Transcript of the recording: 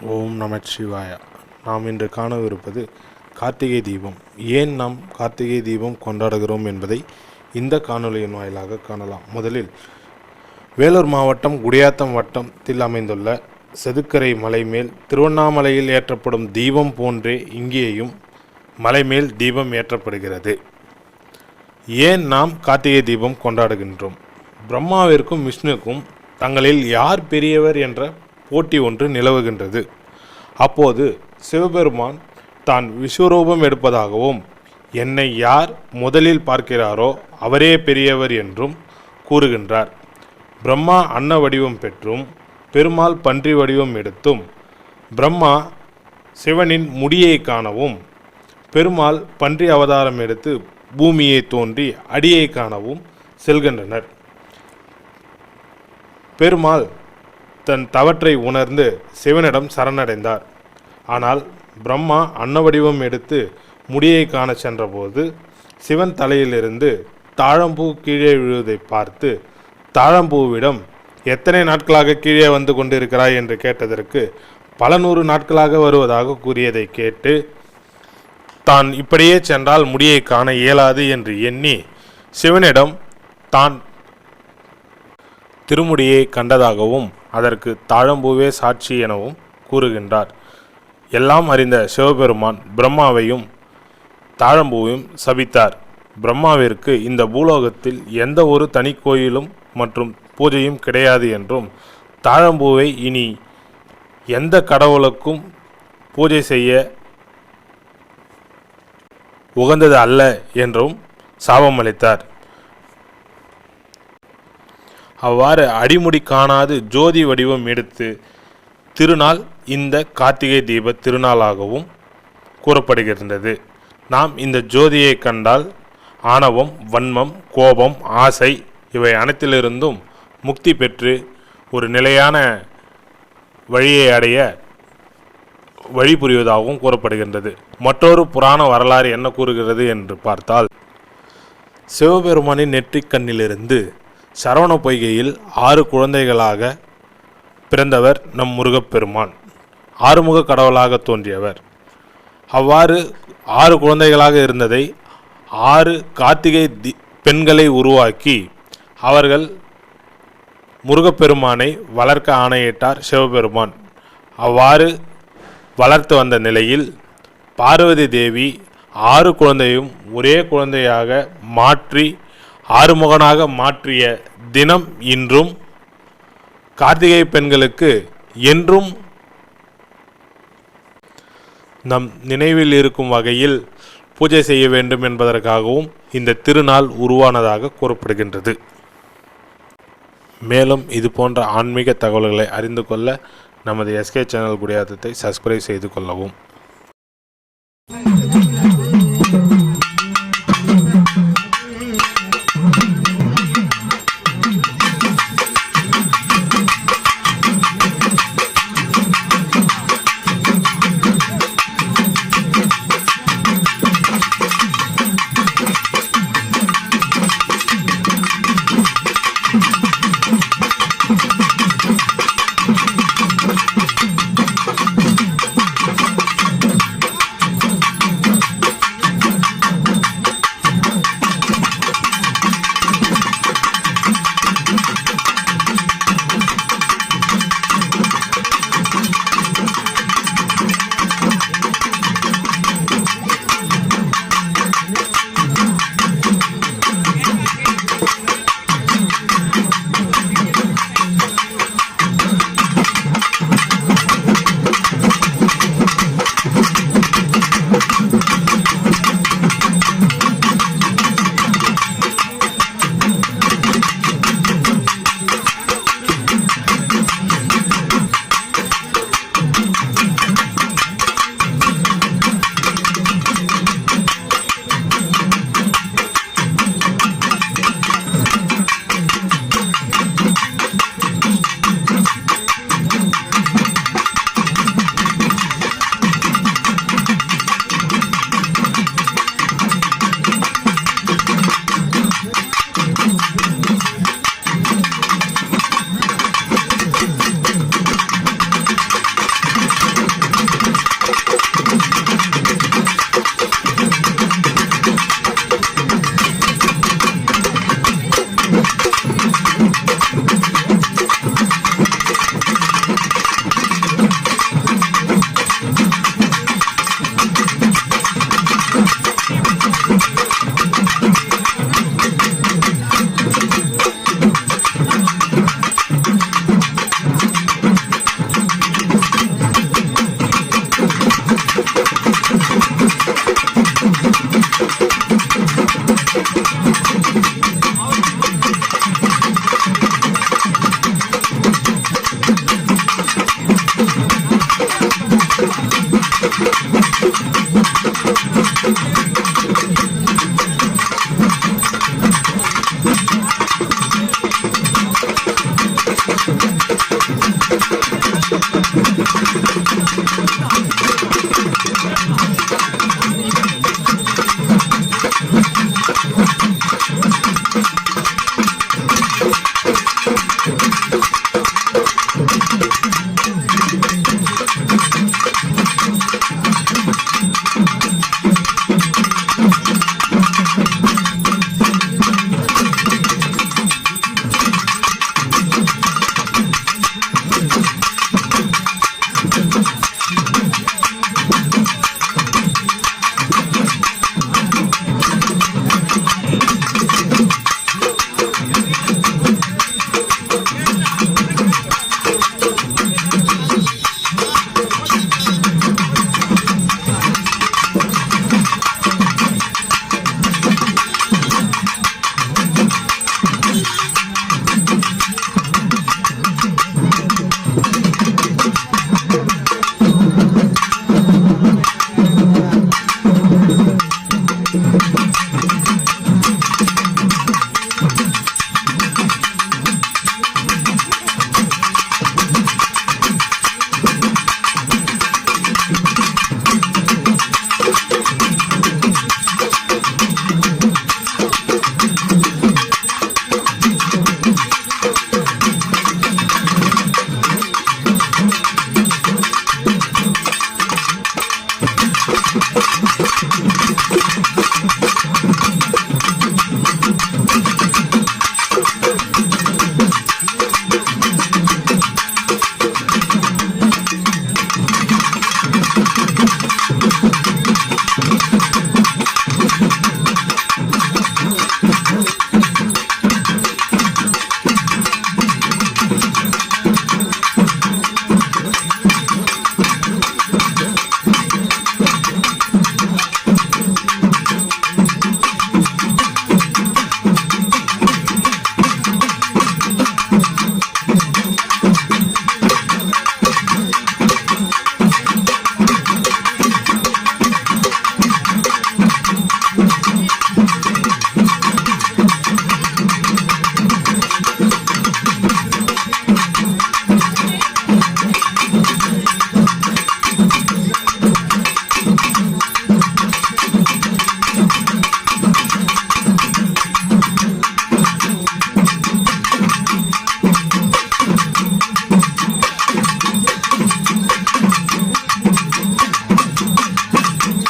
ஓம் நமச்சிவாய. நாம் இன்று காணவிருப்பது கார்த்திகை தீபம். ஏன் நாம் கார்த்திகை தீபம் கொண்டாடுகிறோம் என்பதை இந்த காணொலியின் வாயிலாக காணலாம். முதலில் வேலூர் மாவட்டம் குடியாத்தம் வட்டத்தில் அமைந்துள்ள செதுக்கரை மலை மேல் திருவண்ணாமலையில் ஏற்றப்படும் தீபம் போன்றே இங்கேயும் மலை மேல் தீபம் ஏற்றப்படுகிறது. ஏன் நாம் கார்த்திகை தீபம் கொண்டாடுகின்றோம்? பிரம்மாவிற்கும் விஷ்ணுக்கும் தங்களில் யார் பெரியவர் என்ற போட்டி ஒன்று நிலவுகின்றது. அப்போது சிவபெருமான் தான் விஸ்வரூபம் எடுப்பதாகவும் என்னை யார் முதலில் பார்க்கிறாரோ அவரே பெரியவர் என்றும் கூறுகின்றார். பிரம்மா அன்ன வடிவம் பெற்றும் பெருமாள் பன்றி வடிவம் எடுத்தும் பிரம்மா சிவனின் முடியை காணவும் பெருமாள் பன்றி அவதாரம் எடுத்து பூமியை தோன்றி அடியை காணவும் செல்கின்றனர். பெருமாள் தன் தவற்றை உணர்ந்து சிவனிடம் சரணடைந்தார். ஆனால் பிரம்மா அன்ன வடிவம் எடுத்து முடியை காண சென்றபோது சிவன் தலையிலிருந்து தாழம்பூ கீழே விழுவதை பார்த்து தாழம்பூவிடம் எத்தனை நாட்களாக கீழே வந்து கொண்டிருக்கிறாய் என்று கேட்டதற்கு பல 100 நாட்களாக வருவதாக கூறியதை கேட்டு தான் இப்படியே சென்றால் முடியை காண இயலாது என்று எண்ணி சிவனிடம் தான் திருமுடியை கண்டதாகவும் அதற்கு தாழம்பூவே சாட்சி எனவும் கூறுகின்றார். எல்லாம் அறிந்த சிவபெருமான் பிரம்மாவையும் தாழம்பூவையும் சபித்தார். பிரம்மாவிற்கு இந்த பூலோகத்தில் எந்த ஒரு தனி கோயிலும் மற்றும் பூஜையும் கிடையாது என்றும் தாழம்பூவை இனி எந்த கடவுளுக்கும் பூஜை செய்ய உகந்தது அல்ல என்றும் சாபமளித்தார். அவ்வாறு அடிமுடி காணாது ஜோதி வடிவம் எடுத்து திருநாள் இந்த கார்த்திகை தீப திருநாளாகவும் கூறப்படுகின்றது. நாம் இந்த ஜோதியை கண்டால் ஆணவம், வன்மம், கோபம், ஆசை இவை அனைத்திலிருந்தும் முக்தி பெற்று ஒரு நிலையான வழியை அடைய வழி புரிவதாகவும் கூறப்படுகின்றது. மற்றொரு புராண வரலாறு என்ன கூறுகிறது என்று பார்த்தால், சிவபெருமானின் நெற்றிக்கண்ணிலிருந்து சரவண பொய்கையில் 6 குழந்தைகளாக பிறந்தவர் நம் முருகப்பெருமான். ஆறுமுக கடவுளாக தோன்றியவர். அவ்வாறு 6 குழந்தைகளாக இருந்ததை 6 கார்த்திகை பெண்களை உருவாக்கி அவர்கள் முருகப்பெருமானை வளர்க்க ஆணையிட்டார் சிவபெருமான். அவ்வாறு வளர்த்து வந்த நிலையில் பார்வதி தேவி 6 குழந்தையும் ஒரே குழந்தையாக மாற்றி ஆறுமுகனாக மாற்றிய தினம் இன்றும் கார்த்திகை பெண்களுக்கு என்றும் நம் நினைவில் இருக்கும் வகையில் பூஜை செய்ய வேண்டும் என்பதற்காகவும் இந்த திருநாள் உருவானதாக கூறப்படுகின்றது. மேலும் இது போன்ற ஆன்மீக தகவல்களை அறிந்து கொள்ள நமது எஸ்கே சேனல் குடியாத்தத்தை சப்ஸ்கிரைப் செய்து கொள்ளவும்.